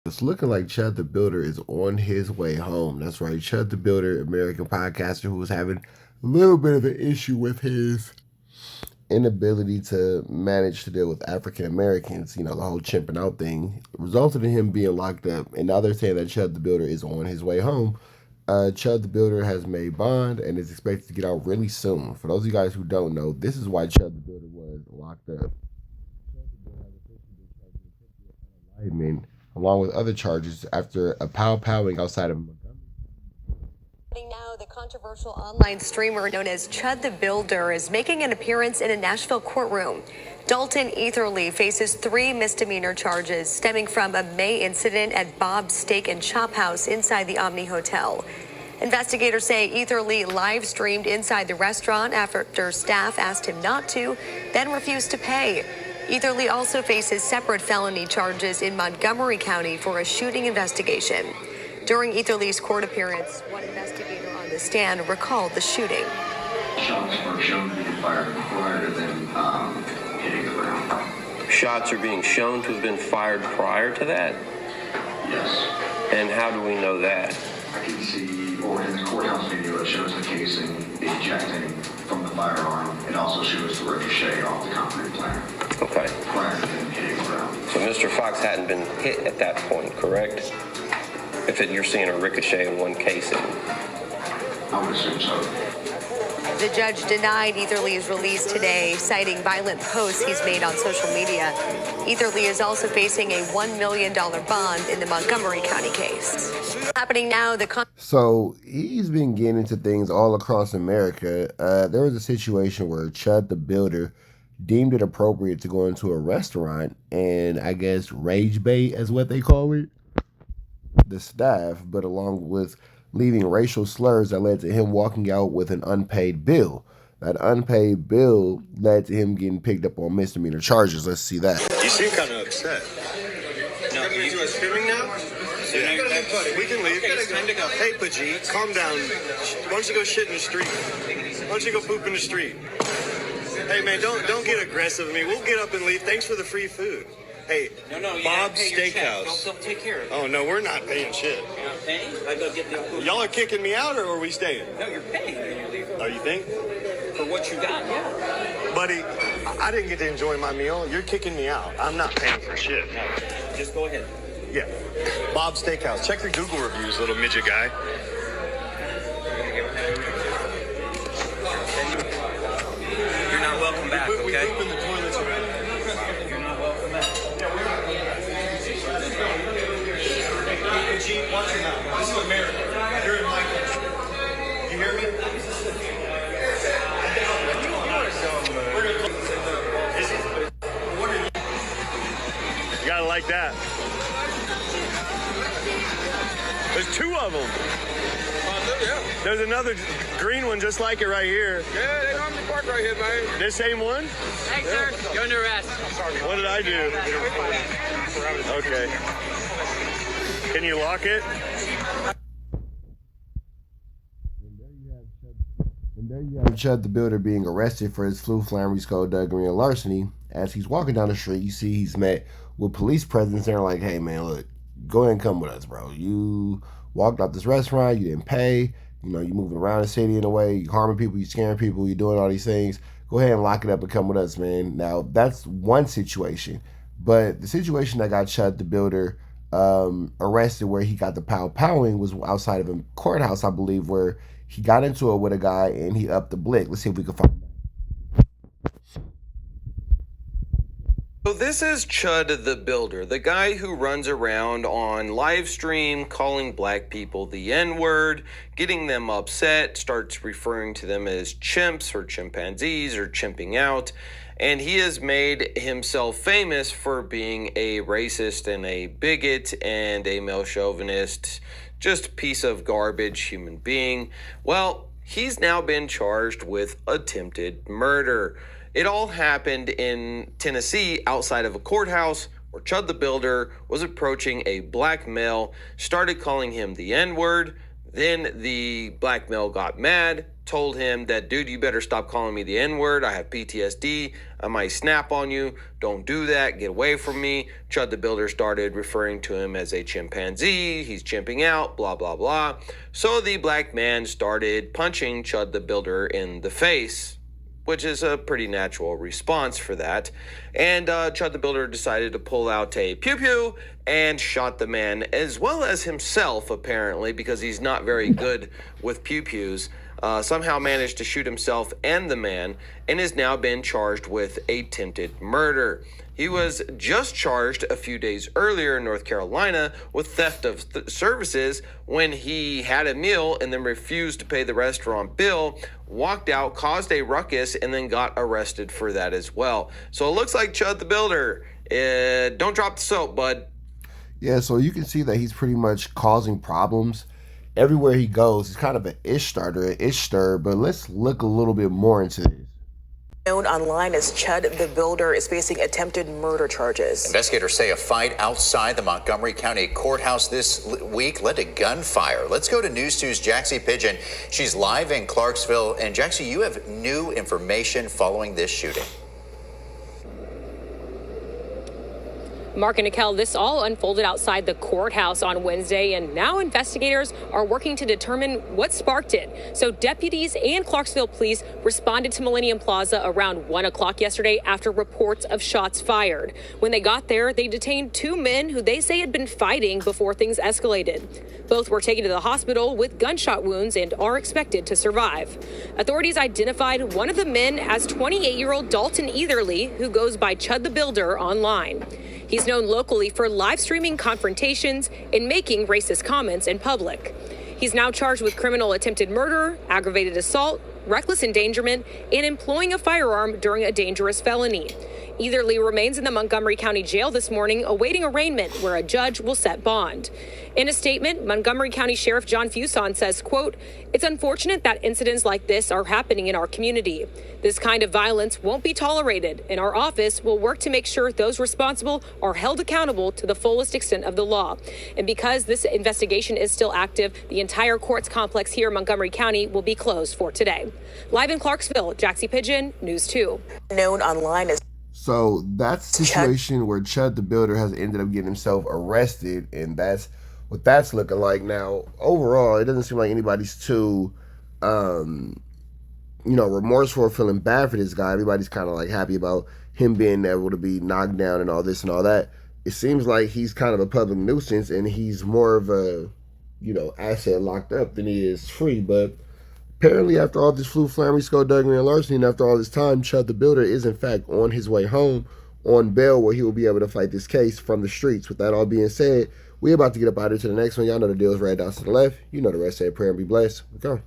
It's looking like Chud the Builder is on his way home. That's right, Chud the Builder, American podcaster who was having a little bit of an issue with his inability to manage to deal with African Americans, the whole chimping out thing, resulted in him being locked up. And now they're saying that Chud the Builder is on his way home. Chud the Builder has made bond and is expected to get out really soon. For those of you guys who don't know, this is why Chud the Builder was locked up. Chud the Builder has officially been charged with unalignment along with other charges after a pow-powing outside of Montgomery. Now, the controversial online streamer known as Chud the Builder is making an appearance in a Nashville courtroom. Dalton Etherly faces 3 misdemeanor charges stemming from a May incident at Bob's Steak and Chop House inside the Omni Hotel. Investigators say Etherly live streamed inside the restaurant after staff asked him not to, then refused to pay. Etherly also faces separate felony charges in Montgomery County for a shooting investigation. During Etherly's court appearance, one investigator on the stand recalled the shooting. Shots were shown to be fired prior to them hitting the ground. Shots are being shown to have been fired prior to that? Yes. And how do we know that? I can see, or in the courthouse video, it shows the casing ejecting from the firearm. It also shows the ricochet off the concrete plant. Okay. Prior to them hitting the ground. So Mr. Fox hadn't been hit at that point, correct? You're seeing a ricochet in one casing. I would assume so. The judge denied Etherly's release today, citing violent posts he's made on social media. Etherly is also facing a $1 million bond in the Montgomery County case. Happening now, So he's been getting into things all across America. There was a situation where Chud the Builder deemed it appropriate to go into a restaurant and I guess rage bait is what they call it, the staff, but along with leaving racial slurs that led to him walking out with an unpaid bill. That unpaid bill led to him getting picked up on misdemeanor charges. Let's see that. You seem kind of upset. No, you do us filming now? Hey, buddy, we can leave. Okay, it's time to go. Hey, Pajit, calm down. Why don't you go shit in the street? Why don't you go poop in the street? Hey, man, don't get aggressive with me. We'll get up and leave. Thanks for the free food. Hey, No, you Bob's gotta pay your check. Steakhouse. They'll take care of it. Oh, no, we're not paying shit. You're not paying? I go get the food. Y'all are kicking me out, or are we staying? No, you're paying. Oh, you think? For what you got, yeah. Buddy, I didn't get to enjoy my meal. You're kicking me out. I'm not paying for shit. No, just go ahead. Yeah. Bob's Steakhouse. Check your Google reviews, little midget guy. You're not welcome back, We okay? poop in the toilets already. You're not welcome back. Gene, watch your mouth. This is America. You're in my country. You hear me? You gotta like that. There's 2 of them. Yeah. There's another green one just like it right here. Yeah, they normally park right here, man. This same one? Hey, sir, you're under arrest. What did I do? Okay. Can you lock it? And there you have Chud the Builder being arrested for his flu-flammary, skullduggery, and larceny. As he's walking down the street, you see he's met with police presence. They're like, hey, man, look, go ahead and come with us, bro. You walked out this restaurant, you didn't pay, you moving around the city in a way, you harming people, you scaring people, you doing all these things. Go ahead and lock it up and come with us, man. Now, that's one situation. But the situation that got Chud the Builder arrested, where he got the pow-powing, was outside of a courthouse, I believe, where he got into it with a guy and he upped the blick. Let's see if we can find out. So this is Chud the Builder, the guy who runs around on live stream calling black people the N-word, getting them upset, starts referring to them as chimps or chimpanzees or chimping out, and he has made himself famous for being a racist and a bigot and a male chauvinist, just piece of garbage human being. Well, he's now been charged with attempted murder. It all happened in Tennessee outside of a courthouse where Chud the Builder was approaching a black male, started calling him the N-word, Then the black male got mad, told him that, dude, you better stop calling me the N-word. I have PTSD. I might snap on you. Don't do that. Get away from me. Chud the Builder started referring to him as a chimpanzee. He's chimping out, blah, blah, blah. So the black man started punching Chud the Builder in the face, which is a pretty natural response for that. And Chud the Builder decided to pull out a pew-pew and shot the man, as well as himself, apparently, because he's not very good with pew-pews. Somehow managed to shoot himself and the man, and is now been charged with attempted murder. He was just charged a few days earlier in North Carolina with theft of services when he had a meal and then refused to pay the restaurant bill, walked out, caused a ruckus, and then got arrested for that as well. So it looks like Chud the Builder, don't drop the soap, bud. Yeah, so you can see that he's pretty much causing problems everywhere he goes. He's kind of an ish starter, an ish stir, but let's look a little bit more into this. Known online as Chud the Builder is facing attempted murder charges. Investigators say a fight outside the Montgomery County Courthouse this week led to gunfire. Let's go to News 2's Jaxie Pigeon. She's live in Clarksville. And Jaxie, you have new information following this shooting. Mark and Nikel, this all unfolded outside the courthouse on Wednesday, and now investigators are working to determine what sparked it. So deputies and Clarksville police responded to Millennium Plaza around 1 o'clock yesterday after reports of shots fired. When they got there, they detained two men who they say had been fighting before things escalated. Both were taken to the hospital with gunshot wounds and are expected to survive. Authorities identified one of the men as 28-year-old Dalton Etherly, who goes by Chud the Builder online. He's known locally for live streaming confrontations and making racist comments in public. He's now charged with criminal attempted murder, aggravated assault, reckless endangerment, and employing a firearm during a dangerous felony. Etherly remains in the Montgomery County Jail this morning awaiting arraignment, where a judge will set bond. In a statement, Montgomery County Sheriff John Fuson says, quote, "It's unfortunate that incidents like this are happening in our community. This kind of violence won't be tolerated, and our office will work to make sure those responsible are held accountable to the fullest extent of the law. And because this investigation is still active, the entire courts complex here in Montgomery County will be closed for today." Live in Clarksville, Jaxie Pigeon, News 2. Known online as So that's the situation where Chud the Builder has ended up getting himself arrested, and that's what that's looking like. Now, overall, it doesn't seem like anybody's too, remorseful or feeling bad for this guy. Everybody's kind of like happy about him being able to be knocked down and all this and all that. It seems like he's kind of a public nuisance, and he's more of a, asset locked up than he is free. But apparently, after all this flu, flammery, skullduggery, and larceny, and after all this time, Chud the Builder is, in fact, on his way home on bail, where he will be able to fight this case from the streets. With that all being said, we're about to get up out of here to the next one. Y'all know the deal is right down to the left. You know the rest. Say a prayer and be blessed. Go.